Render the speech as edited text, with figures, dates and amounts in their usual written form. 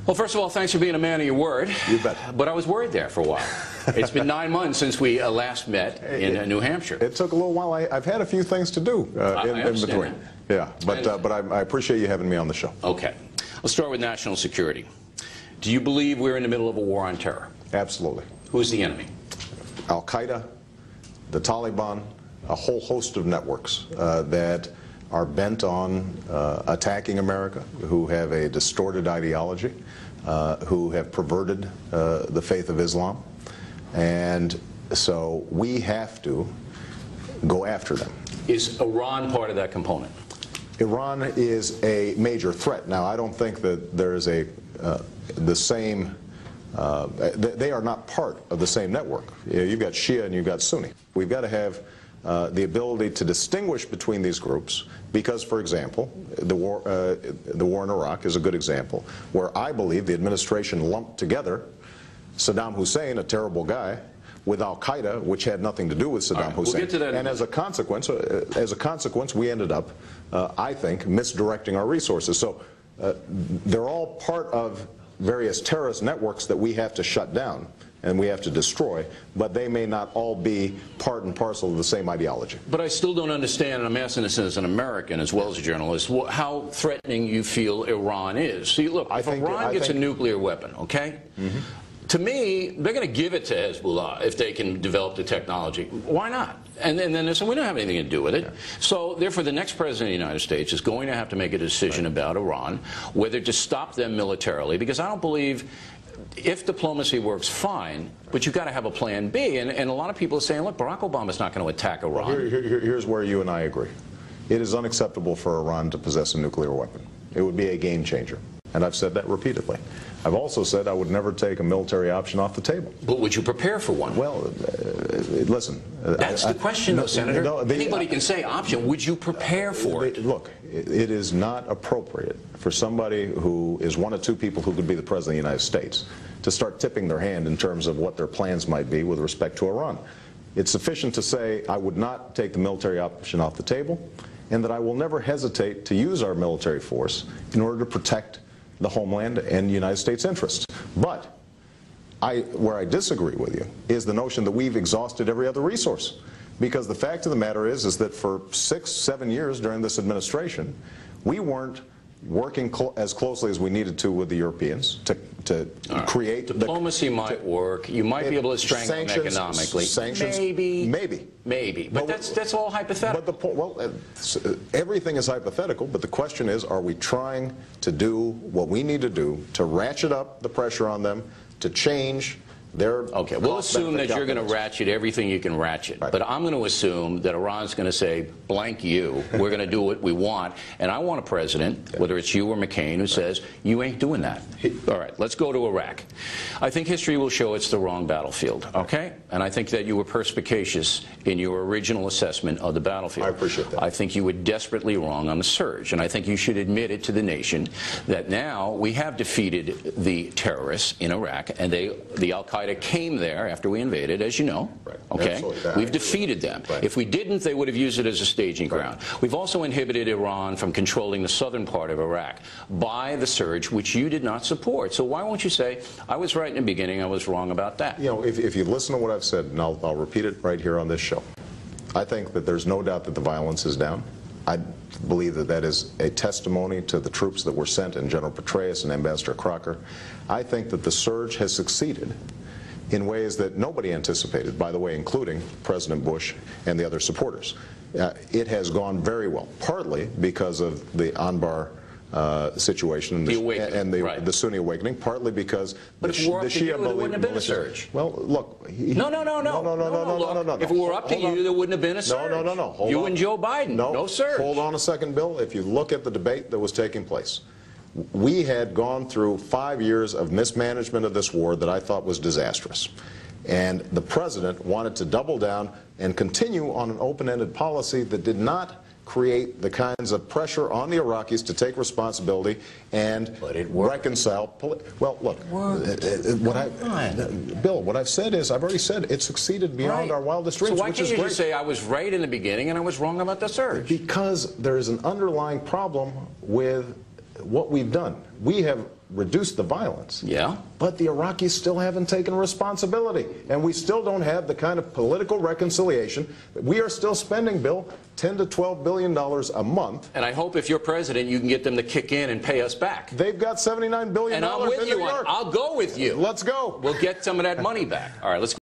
Well, first of all, thanks for being a man of your word. You bet. But I was worried there for a while. It's been 9 months since we last met in New Hampshire. It took a little while. I've had a few things to do in between. Yeah, but I appreciate you having me on the show. Okay. Let's start with national security. Do you believe we're in the middle of a war on terror? Absolutely. Who's the enemy? Al-Qaeda, the Taliban, a whole host of networks that are bent on attacking America, who have a distorted ideology, who have perverted the faith of Islam. And so we have to go after them. Is Iran part of that component? Iran is a major threat. Now, I don't think that there is the same, they are not part of the same network. You've got Shia and you've got Sunni. We've got to have the ability to distinguish between these groups because, for example, the war in Iraq is a good example where I believe the administration lumped together Saddam Hussein, a terrible guy, with Al-Qaeda, which had nothing to do with Saddam Hussein. We'll get to that. And as a consequence, we ended up, I think, misdirecting our resources. So they're all part of various terrorist networks that we have to shut down and we have to destroy, but they may not all be part and parcel of the same ideology. But I still don't understand, and I'm asking this as an American as well as a journalist, how threatening you feel Iran is. See, look, if Iran gets a nuclear weapon, okay? Mm-hmm. To me, they're going to give it to Hezbollah if they can develop the technology. Why not? And then they say, we don't have anything to do with it. Yeah. So, therefore, the next president of the United States is going to have to make a decision about Iran, whether to stop them militarily, because I don't believe if diplomacy works, fine, but you've got to have a plan B. And a lot of people are saying, look, Barack Obama's not going to attack Iran. Well, here's where you and I agree. It is unacceptable for Iran to possess a nuclear weapon. It would be a game changer. And I've said that repeatedly. I've also said I would never take a military option off the table. But would you prepare for one? Well, listen. That's the question, though, Senator. Anybody can say option. Would you prepare for it? Look, it is not appropriate for somebody who is one of two people who could be the President of the United States to start tipping their hand in terms of what their plans might be with respect to Iran. It's sufficient to say I would not take the military option off the table and that I will never hesitate to use our military force in order to protect the homeland and United States interests. But where I disagree with you is the notion that we've exhausted every other resource. Because the fact of the matter is that for 6-7 years during this administration, we weren't working as closely as we needed to with the Europeans to create diplomacy might work. You might be able to strangle them economically. Sanctions, maybe. But that's all hypothetical. But everything is hypothetical. But the question is, are we trying to do what we need to do to ratchet up the pressure on them, to change their we'll assume that you're going to ratchet everything you can ratchet. Right. But I'm going to assume that Iran's going to say, blank you, we're going to do what we want. And I want a president, whether it's you or McCain, who says, you ain't doing that. All right, let's go to Iraq. I think history will show it's the wrong battlefield, okay? And I think that you were perspicacious in your original assessment of the battlefield. I appreciate that. I think you were desperately wrong on the surge. And I think you should admit it to the nation that now we have defeated the terrorists in Iraq, and the Al-Qaeda came there after we invaded, as you know. Right. Okay? Absolutely. We've defeated them. Right. If we didn't, they would have used it as a staging ground. We've also inhibited Iran from controlling the southern part of Iraq by the surge, which you did not support. So why won't you say, I was right in the beginning, I was wrong about that? You know, if you listen to what I've said, and I'll repeat it right here on this show, I think that there's no doubt that the violence is down. I believe that that is a testimony to the troops that were sent and General Petraeus and Ambassador Crocker. I think that the surge has succeeded in ways that nobody anticipated, by the way, including President Bush and the other supporters. It has gone very well, partly because of the Anbar situation and the Sunni awakening, partly because the Shia there wouldn't have been a surge. Well, look. No. If it were up to you, there wouldn't have been a surge. No. You and Joe Biden, no surge. Hold on a second, Bill. If you look at the debate that was taking place, we had gone through 5 years of mismanagement of this war that I thought was disastrous. And the president wanted to double down and continue on an open-ended policy that did not create the kinds of pressure on the Iraqis to take responsibility and reconcile. Well, look, Bill, what I've said is, I've already said it succeeded beyond our wildest dreams. So why can't you just say I was right in the beginning and I was wrong about the surge? Because there is an underlying problem with what we've done. We have reduced the violence. Yeah. But the Iraqis still haven't taken responsibility. And we still don't have the kind of political reconciliation. We are still spending, Bill, $10 to $12 billion a month. And I hope if you're president, you can get them to kick in and pay us back. They've got $79 billion and I'm with in you New York. I'll go with you. Let's go. We'll get some of that money back. All right, let's go.